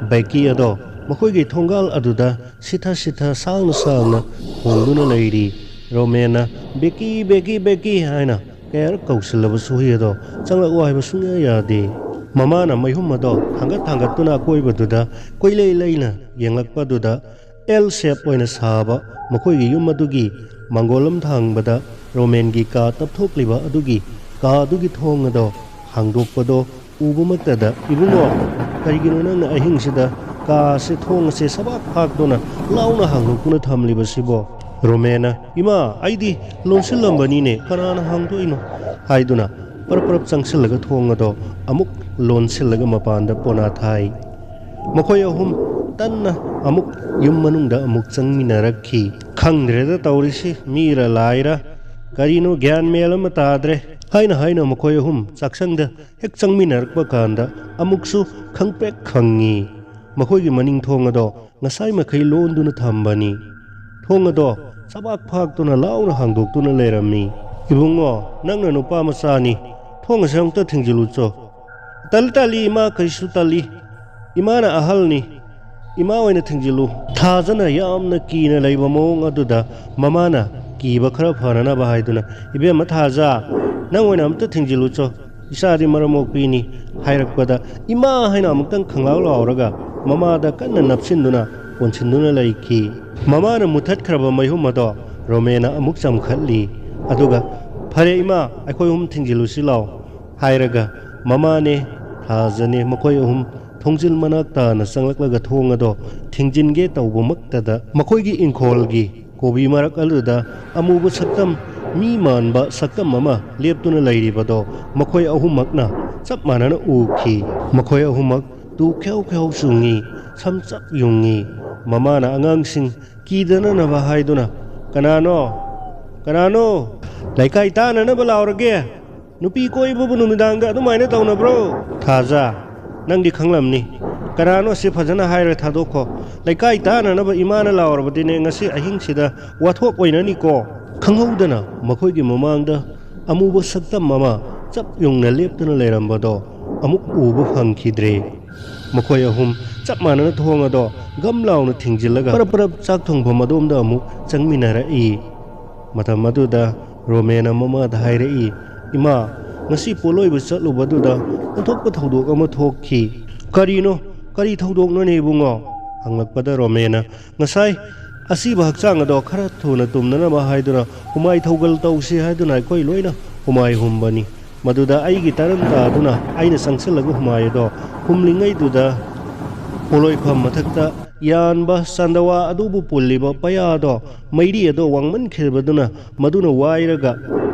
ꯕꯦꯀꯤ ꯑꯗꯣ ꯃꯈꯣꯏꯒꯤ ꯊꯣꯡꯒꯥꯜ ꯑꯗꯨꯗ ꯁꯤꯊ ꯁꯤꯊ ꯁꯥꯡꯅ ꯁꯥꯡꯅ ꯈꯣꯡꯗꯨꯅ ꯂꯩꯔꯤ꯫ ꯔꯣꯃꯦꯟꯅ ꯕꯦꯀꯤ ꯕꯦꯀꯤ ꯕꯦꯀꯤ ꯍꯥꯏꯅ ꯀꯌꯥꯔꯛ ꯀꯧꯁꯤꯜꯂꯕꯁꯨ ꯍꯨꯏ ꯑꯗꯣ ꯆꯪꯂꯛꯎ ꯍꯥꯏꯕ ꯁꯨꯡꯌꯥ ꯌꯥꯗꯦ꯫ ꯃꯃꯥꯅ ꯃꯌꯨꯝ ꯑꯗꯣ ꯊꯥꯡꯒꯠ ꯊꯥꯡꯒꯠꯇꯨꯅ ꯑꯀꯣꯏꯕꯗꯨꯗ ꯀꯣꯏꯂꯩ ꯂꯩꯅ ꯌꯦꯡꯂꯛꯄꯗꯨꯗ ꯑꯦꯜ ꯁꯦꯞ ꯑꯣꯏꯅ ꯁꯥꯕ ꯃꯈꯣꯏꯒꯤ ꯌꯨꯝ ꯑꯗꯨꯒꯤ ꯃꯥꯡꯒꯣꯜꯂꯝ ꯊꯪꯕꯗ ꯔꯣꯃꯦꯟꯒꯤ ꯀꯥ ꯇꯞꯊꯣꯛꯂꯤꯕ ꯑꯗꯨꯒꯤ ꯀꯥ ꯑꯗꯨꯒꯤ ꯊꯣꯡ ꯑꯗꯣ ꯍꯥꯡꯗꯣꯛꯄꯗꯣ ꯎꯕꯃꯛꯇꯗ ꯏꯕꯨꯡꯉꯣ ꯀꯔꯤꯒꯤꯅꯣ ꯅꯪꯅ ꯑꯍꯤꯡꯁꯤꯗ ꯀꯥꯁꯦ ꯊꯣꯡ ꯑꯁꯦ ꯁꯕꯥꯛ ꯐꯥꯛꯇꯨꯅ ꯂꯥꯎꯅ ꯍꯥꯡꯗꯣꯛꯇꯨꯅ ꯊꯝꯂꯤꯕꯁꯤꯕꯣ? ꯔꯣꯃꯦꯟꯅ ꯏꯃꯥ ꯑꯩꯗꯤ ꯂꯣꯟꯁꯤꯜꯂꯝꯕꯅꯤꯅꯦ ꯀꯅꯥꯅ ꯍꯥꯡꯗꯣꯛꯏꯅꯣ ꯍꯥꯏꯗꯨꯅ ꯄꯔꯞ ꯄꯔꯞ ꯆꯪꯁꯤꯜꯂꯒ ꯊꯣꯡ ꯑꯗꯣ ꯑꯃꯨꯛ ꯂꯣꯟꯁꯤꯜꯂꯒ ꯃꯄꯥꯟꯗ ꯄꯣꯅꯥ ꯊꯥꯏ꯫ ꯃꯈꯣꯏ ꯑꯍꯨꯝ ꯇꯟꯅ ꯑꯃꯨꯛ ꯌꯨꯝ ꯃꯅꯨꯡꯗ ꯑꯃꯨꯛ ꯆꯪꯃꯤꯟꯅꯔꯛꯈꯤ꯫ ꯈꯪꯗ꯭ꯔꯦꯗ ꯇꯧꯔꯤꯁꯤ ꯃꯤꯔ ꯂꯥꯏꯔ ꯀꯔꯤꯅꯣ ꯒ꯭ꯌꯥꯟ ꯃꯦꯜ ꯑꯃ ꯇꯥꯗ꯭ꯔꯦ ꯍꯥꯏꯅ ꯃꯈꯣꯏ ꯑꯍꯨꯝ ꯆꯥꯛꯁꯪꯗ ꯍꯦꯛ ꯆꯪꯃꯤꯟꯅꯔꯛꯄ ꯀꯥꯟꯗ ꯑꯃꯨꯛꯁꯨ ꯈꯪꯄ꯭ꯔꯦꯛ ꯈꯪꯉꯤ꯫ ꯃꯈꯣꯏꯒꯤ ꯃꯅꯤꯡ ꯊꯣꯡ ꯑꯗꯣ ꯉꯁꯥꯏ ꯃꯈꯩ ꯂꯣꯟꯗꯨꯅ ꯊꯝꯕꯅꯤ꯫ ꯊꯣꯡ ꯑꯗꯣ ꯁꯕꯥꯛ ꯐꯥꯛꯇꯨꯅ ꯂꯥꯎꯅ ꯍꯥꯡꯗꯣꯛꯇꯨꯅ ꯂꯩꯔꯝꯃꯤ꯫ ꯏꯕꯨꯡꯉꯣ ꯅꯪꯅ ꯅꯨꯄꯥ ꯃꯆꯥꯅꯤ ꯊꯣꯡ ꯑꯁꯦ ꯑꯃꯨꯛꯇ ꯊꯤꯡꯖꯤꯜꯂꯨꯆꯣ꯫ ꯇꯜꯂꯤ ꯏꯃꯥ ꯀꯔꯤꯁꯨ ꯇꯜꯂꯤ ꯏꯃꯥꯅ ꯑꯍꯜꯅꯤ ꯏꯃꯥ ꯑꯣꯏꯅ ꯊꯤꯡꯖꯤꯜꯂꯨ꯫ ꯊꯥꯖꯅ ꯌꯥꯝꯅ ꯀꯤꯅ ꯂꯩꯕ ꯃꯑꯣꯡ ꯑꯗꯨꯗ ꯃꯃꯥꯅ ꯀꯤꯕ ꯈꯔ ꯐꯅꯅꯕ ꯍꯥꯏꯗꯨꯅ ꯏꯕꯦꯝꯃ ꯊꯥꯖ ꯅꯪ ꯑꯣꯏꯅ ꯑꯝꯇ ꯊꯤꯡꯖꯤꯜꯂꯨꯆꯣ ꯏꯆꯥꯗꯤ ꯃꯔꯝ ꯃꯣꯛꯄꯤꯅꯤ ꯍꯥꯏꯔꯛꯄꯗ ꯏꯃꯥ ꯍꯥꯏꯅ ꯑꯃꯨꯛꯇꯪ ꯈꯪꯂꯥꯎ ꯂꯥꯎꯔꯒ ꯃꯃꯥꯗ ꯀꯟꯅ ꯅꯞꯁꯤꯟꯗꯨꯅ ꯀꯣꯟꯁꯤꯟꯗꯨꯅ ꯂꯩꯈꯤ꯫ ꯃꯃꯥꯅ ꯃꯨꯊꯠꯈ꯭ꯔꯕ ꯃꯌꯨꯝ ꯑꯗꯣ ꯔꯣꯃꯦꯟꯅ ꯑꯃꯨꯛ ꯆꯝꯈꯠꯂꯤ꯫ ꯑꯗꯨꯒ ꯐꯔꯦ ꯏꯃꯥ ꯑꯩꯈꯣꯏ ꯑꯍꯨꯝ ꯊꯤꯡꯖꯤꯜꯂꯨꯁꯤ ꯂꯥꯎ ꯍꯥꯏꯔꯒ ꯃꯃꯥꯅꯦ ꯊꯥꯖꯅꯦ ꯃꯈꯣꯏ ꯑꯍꯨꯝ ꯊꯣꯡꯖꯤꯜ ꯃꯅꯥꯛ ꯇꯥꯅ ꯆꯪꯂꯛꯂꯒ ꯊꯣꯡ ꯑꯗꯣ ꯊꯤꯡꯖꯤꯟꯒꯦ ꯇꯧꯕꯃꯛꯇꯗ ꯃꯈꯣꯏꯒꯤ ꯏꯪꯈꯣꯜꯒꯤ ꯀꯣꯕꯤ ꯃꯔꯛ ꯑꯗꯨꯗ ꯑꯃꯨꯕ ꯁꯛꯇꯝ ꯃꯤ ꯃꯥꯟꯕ ꯁꯛꯇꯝ ꯑꯃ ꯂꯦꯞꯇꯨꯅ ꯂꯩꯔꯤꯕꯗꯣ ꯃꯈꯣꯏ ꯑꯍꯨꯝꯃꯛꯅ ꯆꯞ ꯃꯥꯟꯅꯅ ꯎꯈꯤ꯫ ꯃꯈꯣꯏ ꯑꯍꯨꯝꯃꯛ ꯇꯨ ꯈ꯭ꯌꯥꯎ ꯈ꯭ꯌꯥꯎ ꯆꯨꯡꯉꯤ ꯁꯝ ꯆꯞ ꯌꯨꯡꯉꯤ꯫ ꯃꯃꯥꯅ ꯑꯉꯥꯡꯁꯤꯡ ꯀꯤꯗꯅꯅꯕ ꯍꯥꯏꯗꯨꯅ ꯀꯅꯥꯅꯣ ꯀꯅꯥꯅꯣ ꯂꯩꯀꯥꯏ ꯇꯥꯅꯅꯕ ꯂꯥꯎꯔꯒꯦ ꯅꯨꯄꯤ ꯀꯣꯏꯕꯕꯨ ꯅꯨꯃꯤꯗꯥꯡꯗ ꯑꯗꯨꯃꯥꯏꯅ ꯇꯧꯅꯕ꯭ꯔꯣ? ꯊꯥꯖ ꯅꯪꯗꯤ ꯈꯪꯂꯝꯅꯤ ꯀꯅꯥꯅꯣ ꯁꯤ ꯐꯖꯅ ꯍꯥꯏꯔ ꯊꯥꯗꯣꯛꯈꯣ ꯂꯩꯀꯥꯏ ꯇꯥꯅꯅꯕ ꯏꯃꯥꯅ ꯂꯥꯎꯔꯕꯗꯤꯅꯦ ꯉꯁꯤ ꯑꯍꯤꯡꯁꯤꯗ ꯋꯥꯊꯣꯛ ꯑꯣꯏꯅꯅꯤꯀꯣ꯫ ꯈꯪꯍꯧꯗꯅ ꯃꯈꯣꯏꯒꯤ ꯃꯃꯥꯡꯗ ꯑꯃꯨꯕ ꯁꯛꯇꯝ ꯑꯃ ꯆꯞ ꯌꯨꯡꯅ ꯂꯦꯞꯇꯨꯅ ꯂꯩꯔꯝꯕꯗꯣ ꯑꯃꯨꯛ ꯎꯕ ꯐꯪꯈꯤꯗ꯭ꯔꯦ꯫ ꯃꯈꯣꯏ ꯑꯍꯨꯝ ꯆꯞ ꯃꯥꯟꯅꯅ ꯊꯣꯡ ꯑꯗꯣ ꯒꯝ लाउꯅ ꯊꯤꯡꯖꯤꯜꯂꯒ ꯄꯔꯞ ꯄꯔꯞ ꯆꯥꯛ ꯊꯣꯡꯐꯝ ꯑꯗꯣꯝꯗ ꯑꯃꯨꯛ ꯆꯪꯃꯤꯟꯅꯔꯛꯏ꯫ ꯃꯇꯝ ꯑꯗꯨꯗ ꯔꯣꯃꯦꯟꯅ ꯃꯃꯥꯗ ꯍꯥꯏꯔꯛꯏ ꯏꯃꯥ ꯉꯁꯤ ꯄꯣꯠꯂꯣꯏꯕ ꯆꯠꯂꯨꯕꯗꯨꯗ ꯑꯣꯟꯊꯣꯛꯄ ꯊꯧꯗꯣꯛ ꯑꯃ ꯊꯣꯛꯈꯤ꯫ ꯀꯔꯤꯅꯣ ꯀꯔꯤ ꯊꯧꯗꯣꯛꯅꯣꯅꯦ ꯏꯕꯨꯡꯉꯣ ꯍꯪꯂꯛꯄꯗ ꯔꯣꯃꯦꯟꯅ ꯉꯁꯥꯏ ꯑꯁꯤꯕ ꯍꯛꯆꯥꯡ ꯑꯗꯣ ꯈꯔ ꯊꯨꯅ ꯇꯨꯝꯅꯅꯕ ꯍꯥꯏꯗꯨꯅ ꯍꯨꯃꯥꯏ ꯊꯧꯒꯜ ꯇꯧꯁꯤ ꯍꯥꯏꯗꯨꯅ ꯑꯩꯈꯣꯏ ꯂꯣꯏꯅ ꯍꯨꯃꯥꯏ ꯍꯨꯝꯕꯅꯤ꯫ ꯃꯗꯨꯗ ꯑꯩꯒꯤ ꯇꯔꯟ ꯇꯥꯗꯨꯅ ꯑꯩꯅ ꯆꯪꯁꯤꯜꯂꯒ ꯍꯨꯃꯥꯏ ꯑꯗꯣ ꯍꯨꯝꯂꯤꯉꯩꯗꯨꯗ ꯄꯣꯂꯣꯏꯐꯝ ꯃꯊꯛꯇ ꯌꯥꯟꯕ ꯆꯥꯟꯗꯋꯥ ꯑꯗꯨꯕꯨ ꯄꯨꯜꯂꯤꯕ ꯄꯌꯥꯗꯣ ꯃꯩꯔꯤ ꯑꯗꯣ ꯋꯥꯡꯃꯟꯈꯤꯕꯗꯨꯅ ꯃꯗꯨꯅ ꯋꯥꯏꯔꯒ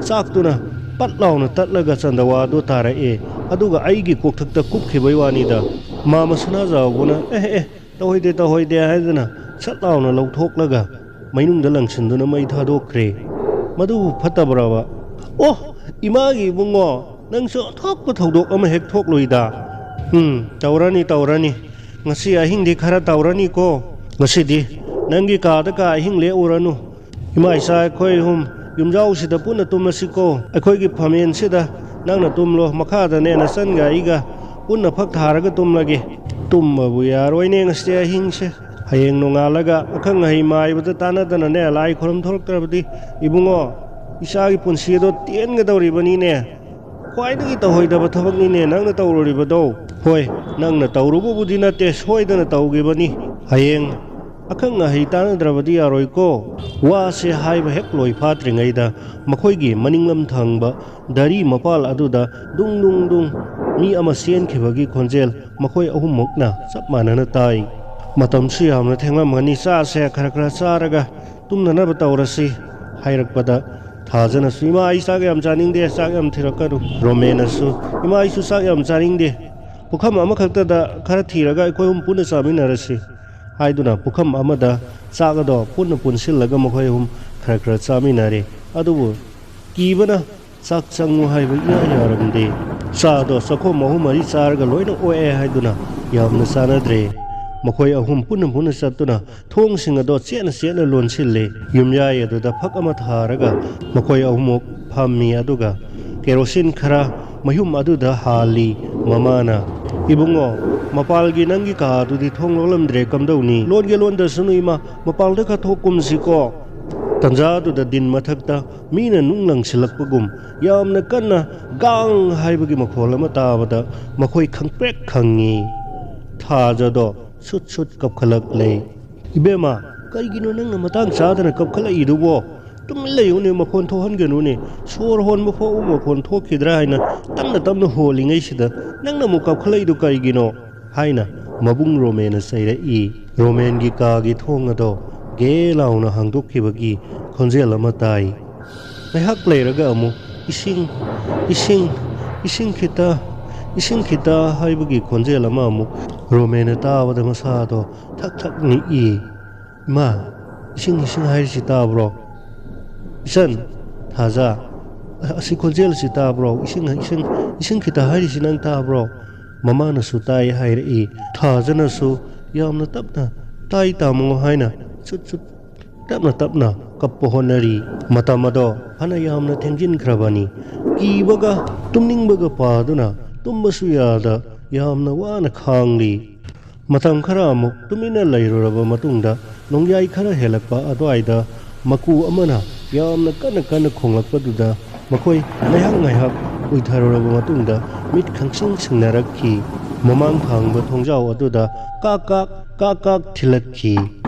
ꯆꯥꯛꯇꯨꯅ ꯄꯠ ꯂꯥꯎꯅ ꯇꯠꯂꯒ ꯆꯥꯟꯗꯋꯥꯗꯣ ꯇꯥꯔꯛꯑꯦ ꯑꯗꯨꯒ ꯑꯩꯒꯤ ꯀꯣꯛꯊꯛꯇ ꯀꯨꯞꯈꯤꯕꯩ ꯋꯥꯅꯤꯗ꯫ ꯃꯥꯃ ꯁꯅꯥꯖꯥꯎꯕꯅ ꯇꯧꯍꯣꯏꯗꯦ ꯍꯥꯏꯗꯨꯅ ꯁꯠ ꯂꯥꯎꯅ ꯂꯧꯊꯣꯛꯂꯒ ꯃꯩꯅꯨꯡꯗ ꯂꯪꯁꯤꯟꯗꯨꯅ ꯃꯩ ꯊꯥꯗꯣꯛꯈ꯭ꯔꯦ꯫ ꯃꯗꯨꯕꯨ ꯐꯠꯇꯕ꯭ꯔꯕ? ꯑꯣ ꯏꯃꯥꯒꯤ ꯏꯕꯨꯡꯉꯣ ꯅꯪꯁꯨ ꯑꯊꯣꯛꯄ ꯊꯧꯗꯣꯛ ꯑꯃ ꯍꯦꯛ ꯊꯣꯛꯂꯨꯏꯗ꯫ ꯇꯧꯔꯅꯤ ꯉꯁꯤ ꯑꯍꯤꯡꯗꯤ ꯈꯔ ꯇꯧꯔꯅꯤꯀꯣ ꯉꯁꯤꯗꯤ ꯅꯪꯒꯤ ꯀꯥꯗ ꯀꯥ ꯑꯍꯤꯡ ꯂꯦꯛꯎꯔꯅꯨ ꯏꯃꯥ ꯏꯆꯥ ꯑꯩꯈꯣꯏ ꯑꯍꯨꯝ ꯌꯨꯝꯖꯥꯎꯁꯤꯗ ꯄꯨꯟꯅ ꯇꯨꯝꯂꯁꯤꯀꯣ ꯑꯩꯈꯣꯏꯒꯤ ꯐꯃꯦꯟꯁꯤꯗ ꯅꯪꯅ ꯇꯨꯝꯂꯣ ꯃꯈꯥꯗꯅꯦ ꯅꯆꯟꯒ ꯑꯩꯒ ꯄꯨꯟꯅ ꯐꯛ ꯊꯥꯔꯒ ꯇꯨꯝꯂꯒꯦ ꯇꯨꯝꯃꯕꯨ ꯌꯥꯔꯣꯏꯅꯦ ꯉꯁꯤ ꯑꯍꯤꯡꯁꯦ ꯍꯌꯦꯡ ꯅꯣꯡꯉꯥꯜꯂꯒ ꯑꯈꯪ ꯑꯍꯩ ꯃꯥꯏꯕꯗ ꯇꯥꯟꯅꯗꯅꯅꯦ ꯂꯥꯏ ꯈꯨꯔꯨꯝ ꯊꯣꯛꯂꯛꯇ꯭ꯔꯕꯗꯤ ꯏꯕꯨꯡꯉꯣ ꯏꯆꯥꯒꯤ ꯄꯨꯟꯁꯤ ꯑꯗꯣ ꯇꯦꯟꯒꯗꯧꯔꯤꯕꯅꯤꯅꯦ ꯈ꯭ꯋꯥꯏꯗꯒꯤ ꯇꯧꯍꯣꯏꯗꯕ ꯊꯕꯛꯅꯤꯅꯦ ꯅꯪꯅ ꯇꯧꯔꯨꯔꯤꯕꯗꯣ ꯍꯣꯏ ꯅꯪꯅ ꯇꯧꯔꯨꯕꯕꯨꯗꯤ ꯅꯠꯇꯦ ꯁꯣꯏꯗꯅ ꯇꯧꯈꯤꯕꯅꯤ ꯍꯌꯦꯡ ꯑꯈꯪ ꯑꯍꯩ ꯇꯥꯟꯅꯗ꯭ꯔꯕꯗꯤ ꯌꯥꯔꯣꯏꯀೋ ꯋꯥꯁꯦ ꯍꯥꯏꯕ ꯍꯦꯛ ꯂꯣꯏ ꯐꯥꯠꯇ꯭ꯔꯤꯉꯩꯗ ꯃꯈꯣꯏꯒꯤ ꯃꯅꯤꯡꯂꯝ ꯊꯪꯕ ꯗꯔꯤ ꯃꯄꯥꯜ ꯑꯗꯨꯗ ꯗꯨꯡ ꯗꯨꯡ ꯗꯨꯡ ꯃꯤ ꯑꯃ ꯆꯦꯟꯈꯤꯕꯒꯤ ꯈꯣꯟꯖꯦꯜ ꯃꯈꯣꯏ ꯑꯍꯨꯝꯃꯛꯅ ꯆꯞ ꯃꯥꯟꯅꯅ ꯇꯥꯏ ꯃꯇꯝꯁꯨ ꯌꯥꯝꯅ ꯊꯦꯡꯂꯝꯒꯅꯤ ꯆꯥꯁꯦ ꯈꯔ ꯈꯔ ꯆꯥꯔꯒ ꯇꯨꯝꯅꯅꯕ ꯇꯧꯔꯁꯤ ꯍꯥꯏꯔꯛꯄꯗ ꯊꯥꯖꯅꯁꯨ ꯏꯃꯥ ꯑꯩ ꯆꯥꯛ ꯌꯥꯝ ꯆꯥꯅꯤꯡꯗꯦ ꯆꯥꯛ ꯌꯥꯝ ꯊꯤꯔꯛꯀꯅꯨ ꯔꯣꯃꯦꯅꯁꯨ ꯏꯃꯥ ꯑꯩꯁꯨ ꯆꯥꯛ ꯌꯥꯝ ꯆꯥꯅꯤꯡꯗꯦ ꯄꯨꯈꯝ ꯑꯃꯈꯛꯇꯗ ꯈꯔ ꯊꯤꯔꯒ ꯑꯩꯈꯣꯏ ꯑꯍꯨꯝ ꯄꯨꯟꯅ ꯆꯥꯃꯤꯟꯅꯔꯁꯤ ꯍꯥꯏꯗꯨꯅ ꯄꯨꯈꯝ ꯑꯃꯗ ꯆꯥꯛ ꯑꯗꯣ ꯄꯨꯟꯅ ꯄꯨꯟꯁꯤꯜꯂꯒ ꯃꯈꯣꯏ ꯑꯍꯨꯝ ꯈꯔ ꯈꯔ ꯆꯥꯃꯤꯟꯅꯔꯦ ꯑꯗꯨꯕꯨ ꯀꯤꯕꯅ ꯆꯥꯛ ꯆꯪꯉꯨ ꯍꯥꯏꯕ ꯏꯌꯥ ꯌꯥꯔꯝꯗꯦ ꯆꯥꯗꯣ ꯆꯥꯈꯣꯝ ꯑꯍꯨꯝ ꯃꯔꯤ ꯆꯥꯔꯒ ꯂꯣꯏꯅ ꯑꯣꯛꯑꯦ ꯍꯥꯏꯗꯨꯅ ꯌꯥꯝꯅ ꯆꯥꯅꯗ꯭ꯔꯦ ꯃꯈꯣꯏ ꯑꯍꯨꯝ ꯄꯨꯟꯅ ꯄꯨꯟꯅ ꯆꯠꯇꯨꯅ ꯊꯣꯡꯁꯤꯡ ꯑꯗꯣ ꯆꯦꯠꯅ ꯆꯦꯠꯅ ꯂꯣꯟꯁꯤꯜꯂꯦ ꯌꯨꯝꯌꯥꯏ ꯑꯗꯨꯗ ꯐꯛ ꯑꯃ ꯊꯥꯔꯒ ꯃꯈꯣꯏ ꯑꯍꯨꯝꯃꯨꯛ ꯐꯝꯃꯤ ꯑꯗꯨꯒ ꯀꯦꯔꯣꯁꯤꯟ ꯈꯔ ꯃꯌꯨꯝ ꯑꯗꯨꯗ ꯍꯥꯜꯂꯤ ꯃꯃꯥꯅ ꯏꯕꯨꯡꯉꯣ ꯃꯄꯥꯜꯒꯤ ꯅꯪꯒꯤ ꯀꯥꯗꯨꯗꯤ ꯊꯣꯡ ꯂꯣꯜꯂꯝꯗ꯭ꯔꯦ ꯀꯝꯗꯧꯅꯤ ꯂꯣꯟꯒꯦ ꯂꯣꯟꯗꯁꯅꯨ ꯏꯃꯥ ꯃꯄꯥꯜꯗ ꯈꯔ ꯊꯣꯛꯀꯨꯝꯁꯤꯀꯣ ꯇꯟꯖꯥꯗꯨꯗ ꯗꯤꯟ ꯃꯊꯛꯇ ꯃꯤꯅ ꯅꯨꯡ ꯂꯪꯁꯤꯜꯂꯛꯄꯒꯨꯝ ꯌꯥꯝꯅ ꯀꯟꯅ ꯒꯥꯡ ꯍꯥꯏꯕꯒꯤ ꯃꯈꯣꯜ ꯑꯃ ꯇꯥꯕꯗ ꯃꯈꯣꯏ ꯈꯪꯄ꯭ꯔꯦꯛ ꯈꯪꯉꯤ ꯊꯥꯖꯗꯣ ꯁꯨꯠ ꯁꯨꯠ ꯀꯞꯈꯠꯂꯛꯂꯦ ꯏꯕꯦꯝꯃ ꯀꯩꯒꯤꯅꯣ ꯅꯪꯅ ꯃꯇꯥꯡ ꯆꯥꯗꯅ ꯀꯞꯈꯠꯂꯛꯏꯗꯨꯕꯣ ꯇꯨꯃꯤꯟ ꯂꯩꯌꯨꯅꯦ ꯃꯈꯣꯟ ꯊꯣꯛꯍꯟꯒꯅꯨꯅꯦ ꯁꯣꯔ ꯍꯣꯟꯕ ꯐꯥꯎꯕ ꯃꯈꯣꯟ ꯊꯣꯛꯈꯤꯗ꯭ꯔꯥ ꯍꯥꯏꯅ ꯇꯞꯅ ꯇꯞꯅ ꯍꯣꯜꯂꯤꯉꯩꯁꯤꯗ ꯅꯪꯅ ꯑꯃꯨꯛ ꯀꯞꯈꯠꯂꯛꯏꯗꯨ ꯀꯩꯒꯤꯅꯣ ꯍꯥꯏꯅ ꯃꯕꯨꯡ ꯔꯣꯃꯦꯟꯅ ꯆꯩꯔꯛꯏ ꯔꯣꯃꯦꯟꯒꯤ ꯀꯥꯒꯤ ꯊꯣꯡ ꯑꯗꯣ ꯒꯦ ꯂꯥꯎꯅ ꯍꯥꯡꯗꯣꯛꯈꯤꯕꯒꯤ ꯈꯣꯟꯖꯦꯜ ꯑꯃ ꯇꯥꯏ ꯉꯥꯏꯍꯥꯛ ꯂꯩꯔꯒ ꯑꯃꯨꯛ ꯏꯁꯤꯡ ꯏꯁꯤꯡ ꯏꯁꯤꯡ ꯈꯤꯇ ꯍꯥꯏꯕꯒꯤ ꯈꯣꯟꯖꯦꯜ ꯑꯃ ꯑꯃꯨꯛ ꯔꯣꯃꯦꯟꯅ ꯇꯥꯕꯗ ꯃꯁꯥꯗꯣ ꯊꯛ ꯊꯛ ꯅꯤꯛꯏ ꯏꯃꯥ ꯏꯁꯤꯡ ꯍꯥꯏꯔꯤꯁꯤ ꯇꯥꯕ꯭ꯔꯣ ꯏꯆꯟ ꯊꯥꯖ ꯑꯁꯤ ꯈꯣꯟꯖꯦꯜꯁꯤ ꯇꯥꯕ꯭ꯔꯣ ꯏꯁꯤꯡ ꯈꯤꯇ ꯍꯥꯏꯔꯤꯁꯤ ꯅꯪ ꯇꯥꯕ꯭ꯔో ꯃꯃꯥꯅꯁꯨ ꯇꯥꯏ ꯍꯥꯏꯔꯛꯏ ꯊꯥꯖꯅꯁꯨ ꯌꯥꯝꯅ ꯇꯞꯅ ꯇꯥꯏ ꯇꯥꯃꯣ ꯍꯥꯏꯅ ꯆꯨꯠ ꯆꯨꯠ ꯇꯞꯅ ꯇꯞꯅ ꯀꯞꯄ ꯍꯣꯠꯅꯔꯤ ꯃꯇꯝ ꯑꯗꯣ ꯐꯅ ꯌꯥꯝꯅ ꯊꯦꯡꯖꯤꯟꯈ꯭ꯔꯕꯅꯤ ꯀꯤꯕꯒ ꯇꯨꯝꯅꯤꯡꯕꯒ ꯄꯥꯗꯨꯅ ꯇꯨꯝꯕꯁꯨ ꯌꯥꯗ ꯌꯥꯝꯅ ꯋꯥꯅ ꯈꯥꯡꯂꯤ ꯃꯇꯝ ꯈꯔ ꯑꯃꯨꯛ ꯇꯨꯃꯤꯟꯅ ꯂꯩꯔꯨꯔꯕ ꯃꯇꯨꯡꯗ ꯅꯣꯡꯌꯥꯏ ꯈꯔ ꯍꯦꯜꯂꯛꯄ ꯑꯗꯨꯋꯥꯏꯗ ꯃꯀꯨ ꯑꯃꯅ ꯌꯥꯝꯅ ꯀꯟꯅ ꯀꯟꯅ ꯈꯣꯡꯂꯛꯄꯗꯨꯗ ꯃꯈꯣꯏ ꯉꯥꯏꯍꯥꯛ ꯎꯏꯊꯔꯨꯔꯕ ꯃꯇꯨꯡꯗ ꯃꯤꯠ ꯈꯪꯁꯤꯡ ꯁꯤꯡꯅꯔꯛꯈꯤ ꯃꯃꯥꯡ ꯊꯪꯕ ꯊꯣꯡꯖꯥꯎ ꯑꯗꯨꯗ ꯀꯥꯛ ꯊꯤꯜꯂꯛꯈꯤ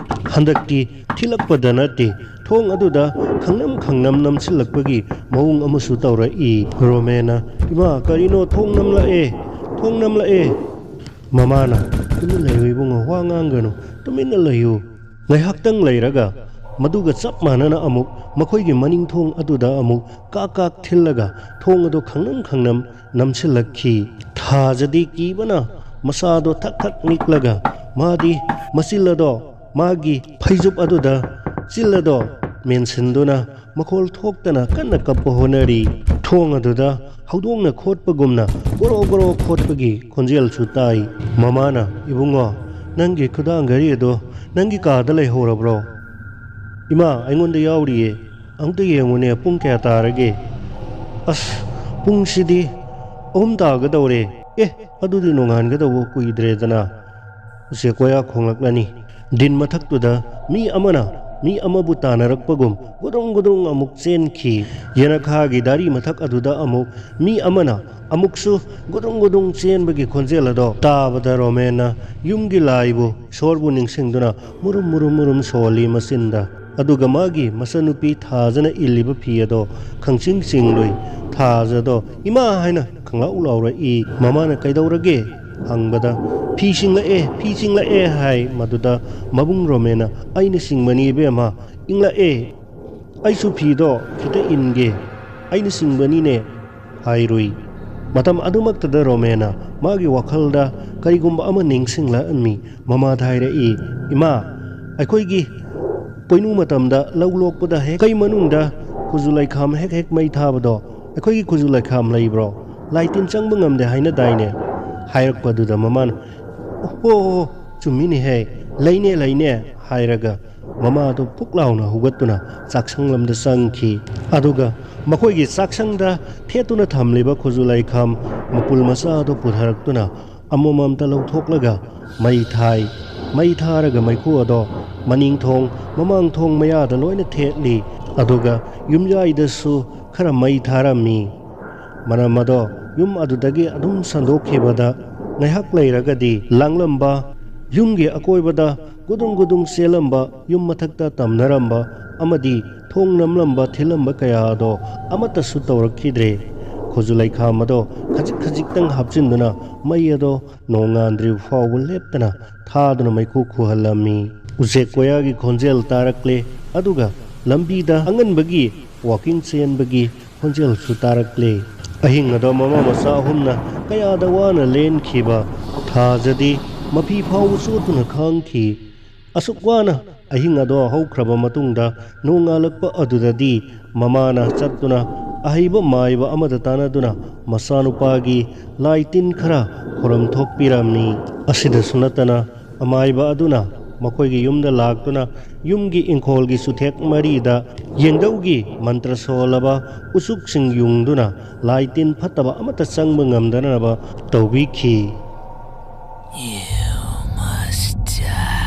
ꯍꯟꯗꯛꯇꯤ ꯊꯤꯜꯂꯛꯄꯗ ꯅꯠꯇꯦ ꯊꯣꯡ ꯑꯗꯨꯗ ꯈꯪꯅꯝ ꯅꯝꯁꯤꯜꯂꯛꯄꯒꯤ ꯃꯑꯣꯡ ꯑꯃꯁꯨ ꯇꯧꯔꯛꯏ ꯔꯣꯃꯦꯟꯅ ꯏꯃꯥ ꯀꯔꯤꯅꯣ ꯊꯣꯡ ꯅꯝꯂꯛꯑꯦ ꯃꯃꯥꯅ ꯇꯨꯃꯤꯟ ꯂꯩꯌꯨ ꯏꯕꯨꯡꯉꯣ ꯋꯥ ꯉꯥꯡꯒꯅꯨ ꯇꯨꯃꯤꯟꯅ ꯂꯩꯌꯨ ꯉꯥꯏꯍꯥꯛꯇꯪ ꯂꯩꯔꯒ ꯃꯗꯨꯒ ꯆꯞ ꯃꯥꯟꯅꯅ ꯑꯃꯨꯛ ꯃꯈꯣꯏꯒꯤ ꯃꯅꯤꯡ ꯊꯣꯡ ꯑꯗꯨꯗ ꯑꯃꯨꯛ ꯀꯥꯛ ꯊꯤꯜꯂꯒ ꯊꯣꯡ ꯑꯗꯨ ꯈꯪꯅꯝ ꯅꯝꯁꯤꯜꯂꯛꯈꯤ ꯊꯥꯖꯗꯤ ꯀꯤꯕꯅ ꯃꯁꯥꯗꯣ ꯊꯛ ꯊꯛ ꯅꯤꯛꯂꯒ ꯃꯥꯗꯤ ꯃꯆꯤꯜ ꯑꯗꯣ ꯃꯥꯒꯤ ꯐꯩꯖꯨꯞ ꯑꯗꯨꯗ ꯆꯤꯜ ꯑꯗꯣ ꯃꯦꯟꯁꯤꯟꯗꯨꯅ ꯃꯈꯣꯜ ꯊꯣꯛꯇꯅ ꯀꯟꯅ ꯀꯞꯄ ꯍꯣꯠꯅꯔꯤ ꯊꯣꯡ ꯑꯗꯨꯗ ꯍꯧꯗꯣꯡꯅ ꯈꯣꯠꯄꯒꯨꯝꯅ ꯒꯣꯔꯣ ꯒꯣꯔꯣ ꯈꯣꯠꯄꯒꯤ ꯈꯣꯟꯖꯦꯜꯁꯨ ꯇꯥꯏ ꯃꯃꯥꯅ ꯏꯕꯨꯡꯉꯣ ꯅꯪꯒꯤ ꯈꯨꯗꯥꯡ ꯘꯔꯤ ꯑꯗꯣ ꯅꯪꯒꯤ ꯀꯥꯗ ꯂꯩꯍꯧꯔꯕ꯭ꯔꯣ ꯏꯃꯥ ꯑꯩꯉꯣꯟꯗ ꯌꯥꯎꯔꯤꯌꯦ ꯑꯃꯨꯛꯇ ꯌꯦꯡꯉꯨꯅꯦ ꯄꯨꯡ ꯀꯌꯥ ꯇꯥꯔꯒꯦ ꯑꯁ ꯄꯨꯡꯁꯤꯗꯤ 3 ꯇꯥꯒꯗꯧꯔꯦ ꯑꯗꯨꯗꯤ ꯅꯣꯡꯉꯥꯟꯒꯗꯧꯕ ꯀꯨꯏꯗ꯭ꯔꯦꯗꯅ ꯎꯆꯦꯛ ꯋꯥꯌꯥ ꯈꯣꯡꯂꯛꯂꯅꯤ ꯗꯤꯟ ꯃꯊꯛꯇꯨꯗ ꯃꯤ ꯑꯃꯅ ꯃꯤ ꯑꯃꯕꯨ ꯇꯥꯟꯅꯔꯛꯄꯒꯨꯝ ꯒꯨꯗꯨꯡ ꯑꯃꯨꯛ ꯆꯦꯟꯈꯤ ꯌꯦꯅꯈꯥꯒꯤ ꯗꯥꯔꯤ ꯃꯊꯛ ꯑꯗꯨꯗ ꯑꯃꯨꯛ ꯃꯤ ꯑꯃꯅ ꯑꯃꯨꯛꯁꯨ ꯒꯨꯗꯨꯡ ꯆꯦꯟꯕꯒꯤ ꯈꯣꯟꯖꯦꯜ ꯑꯗꯣ ꯇꯥꯕꯗ ꯔꯣꯃꯦꯟꯅ ꯌꯨꯝꯒꯤ ꯂꯥꯏꯕꯨ ꯏꯁꯣꯔꯕꯨ ꯅꯤꯡꯁꯤꯡꯗꯨꯅ ꯃꯨꯔꯨꯝ ꯁꯣꯜꯂꯤ ꯃꯆꯤꯟꯗ ꯑꯗꯨꯒ ꯃꯥꯒꯤ ꯃꯆꯟꯅꯨꯄꯤ ꯊꯥꯖꯅ ꯏꯜꯂꯤꯕ ꯐꯤ ꯑꯗꯣ ꯈꯪꯆꯤꯡ ꯆꯤꯡꯂꯨꯏ ꯊꯥꯖꯗꯣ ꯏꯃꯥ ꯍꯥꯏꯅ ꯈꯪꯂꯥꯎ ꯂꯥꯎꯔꯛꯏ ꯃꯃꯥꯅ ꯀꯩꯗꯧꯔꯒꯦ ꯍꯪꯕꯗ ꯐꯤ ꯆꯤꯡꯂꯛꯑꯦ ꯍꯥꯏ ꯃꯗꯨꯗ ꯃꯕꯨꯡ ꯔꯣꯃꯦꯟꯅ ꯑꯩꯅ ꯆꯤꯡꯕꯅꯤ ꯏꯕꯦꯝꯃ ꯏꯪꯂꯛꯑꯦ ꯑꯩꯁꯨ ꯐꯤꯗꯣ ꯈꯤꯇ ꯏꯟꯒꯦ ꯑꯩꯅ ꯆꯤꯡꯕꯅꯤꯅꯦ ꯍꯥꯏꯔꯨꯏ ꯃꯇꯝ ꯑꯗꯨꯃꯛꯇꯗ ꯔꯣꯃꯦꯟꯅ ꯃꯥꯒꯤ ꯋꯥꯈꯜꯗ ꯀꯔꯤꯒꯨꯝꯕ ꯑꯃ ꯅꯤꯡꯁꯤꯡꯂꯛꯑꯝꯃꯤ ꯃꯃꯥꯗ ꯍꯥꯏꯔꯛꯏ ꯏꯃꯥ ꯑꯩꯈꯣꯏꯒꯤ ꯄꯣꯏꯅꯨ ꯃꯇꯝꯗ ꯂꯧ ꯂꯣꯛꯄꯗ ꯀꯩ ꯃꯅꯨꯡꯗ ꯈꯨꯖꯨ ꯂꯩꯈꯥꯝ ꯍꯦꯛ ꯃꯩ ꯊꯥꯕꯗꯣ ꯑꯩꯈꯣꯏꯒꯤ ꯈꯨꯖꯨ ꯂꯩꯈꯥꯝ ꯂꯩꯕ꯭ꯔꯣ ꯂꯥꯏ ꯇꯤꯟ ꯆꯪꯕ ꯉꯝꯗꯦ ꯍꯥꯏꯅꯗꯥꯏꯅꯦ ꯍꯥꯏꯔꯛꯄꯗꯨꯗ ꯃꯃꯥꯅ ꯑꯣ ꯆꯨꯝꯃꯤꯅꯦꯍꯦ ꯂꯩꯅꯦ ꯍꯥꯏꯔꯒ ꯃꯃꯥꯗꯣ ꯄꯨꯛ ꯂꯥꯎꯅ ꯍꯧꯒꯠꯇꯨꯅ ꯆꯥꯛꯁꯪꯂꯝꯗ ꯆꯪꯈꯤ ꯑꯗꯨꯒ ꯃꯈꯣꯏꯒꯤ ꯆꯥꯛꯁꯪꯗ ꯊꯦꯠꯇꯨꯅ ꯊꯝꯂꯤꯕ ꯈꯨꯖꯨꯂꯩꯈꯥꯝ ꯃꯄꯨꯜ ꯃꯆꯥꯗꯣ ꯄꯨꯊꯔꯛꯇꯨꯅ ꯑꯃꯃꯝꯇ ꯂꯧꯊꯣꯛꯂꯒ ꯃꯩ ꯊꯥꯏ ꯃꯩ ꯊꯥꯔꯒ ꯃꯩꯈꯨ ꯑꯗꯣ ꯃꯅꯤꯡꯊꯣꯡ ꯃꯃꯥꯡꯊꯣꯡ ꯃꯌꯥꯗ ꯂꯣꯏꯅ ꯊꯦꯠꯂꯤ ꯑꯗꯨꯒ ꯌꯨꯝꯌꯥꯏꯗꯁꯨ ꯈꯔ ꯃꯩ ꯊꯥꯔꯝꯃꯤ ꯃꯅꯝ ꯑꯗꯣ ꯌꯨꯝ ꯑꯗꯨꯗꯒꯤ ꯑꯗꯨꯝ ꯁꯟꯗꯣꯛꯈꯤꯕꯗ ꯉꯥꯏꯍꯥꯛ ꯂꯩꯔꯒꯗꯤ ꯂꯥꯡꯂꯝꯕ ꯌꯨꯝꯒꯤ ꯑꯀꯣꯏꯕꯗ ꯒꯨꯗꯨꯡ ꯒꯨꯗꯨꯡ ꯆꯦꯜꯂꯝꯕ ꯌꯨꯝ ꯃꯊꯛꯇ ꯇꯝꯅꯔꯝꯕ ꯑꯃꯗꯤ ꯊꯣꯡ ꯅꯝꯂꯝꯕ ꯊꯤꯜꯂꯝꯕ ꯀꯌꯥ ꯑꯗꯣ ꯑꯃꯠꯇꯁꯨ ꯇꯧꯔꯛꯈꯤꯗ꯭ꯔꯦ ꯈꯨꯖꯨꯂꯩꯈꯥꯝ ꯑꯗꯣ ꯈꯖꯤꯛ ꯈꯖꯤꯛꯇꯪ ꯍꯥꯞꯆꯤꯟꯗꯨꯅ ꯃꯩ ꯑꯗꯣ ꯅꯣꯡꯉꯥꯟꯗ꯭ꯔꯤꯕ ꯐꯥꯎꯕ ꯂꯦꯞꯇꯅ ꯊꯥꯗꯨꯅ ꯃꯩꯈꯨ ꯈꯨꯍꯜꯂꯝꯃꯤ ꯎꯆꯦꯛ ꯀꯣꯌꯥꯒꯤ ꯈꯣꯟꯖꯦꯜ ꯇꯥꯔꯛꯂꯦ ꯑꯗꯨꯒ ꯂꯝꯕꯤꯗ ꯑꯉꯟꯕꯒꯤ ꯋꯥꯀꯤꯡ ꯆꯦꯟꯕꯒꯤ ꯈꯣꯟꯖꯦꯜꯁꯨ ꯇꯥꯔꯛꯂꯦ ꯑꯍꯤꯡ ꯑꯗꯣ ꯃꯃꯥ ꯃꯆꯥ ꯑꯍꯨꯝꯅ ꯀꯌꯥꯗ ꯋꯥꯅ ꯂꯦꯟꯈꯤꯕ ꯊꯥꯖꯗꯤ ꯃꯐꯤ ꯐꯥꯎꯕ ꯆꯣꯠꯇꯨꯅ ꯈꯥꯡꯈꯤ ꯑꯁꯨꯛ ꯋꯥꯅ ꯑꯍꯤꯡ ꯑꯗꯣ ꯍꯧꯈ꯭ꯔꯕ ꯃꯇꯨꯡꯗ ꯅꯣꯡꯉꯥꯜꯂꯛꯄ ꯑꯗꯨꯗꯗꯤ ꯃꯃꯥꯅ ꯆꯠꯇꯨꯅ ꯑꯍꯩꯕ ꯃꯥꯏꯕ ꯑꯃꯗ ꯇꯥꯟꯅꯗꯨꯅ ꯃꯆꯥꯅꯨꯄꯥꯒꯤ ꯂꯥꯏ ꯇꯤꯟ ꯈꯔ ꯈꯨꯔꯝ ꯊꯣꯛꯄꯤꯔꯝꯃꯤ ꯑꯁꯤꯗꯁꯨ ꯅꯠꯇꯅ ꯑꯃꯥꯏꯕ ꯑꯗꯨꯅ ꯃꯈꯣꯏꯒꯤ ꯌꯨꯝꯗ ꯂꯥꯛꯇꯨꯅ ꯌꯨꯝꯒꯤ ꯏꯪꯈꯣꯜꯒꯤ ꯆꯨꯊꯦꯛ ꯃꯔꯤꯗ ꯌꯦꯡꯗꯧꯒꯤ ꯃꯟꯇ꯭ꯔ ꯁꯣꯜꯂꯕ ꯎꯆꯨꯛꯁꯤꯡ ꯌꯨꯡꯗꯨꯅ ꯂꯥꯏ ꯇꯤꯟ ꯐꯠꯇꯕ ꯑꯃꯠꯇ ꯆꯪꯕ ꯉꯝꯗꯅꯕ ꯇꯧꯕꯤꯈꯤ You must die.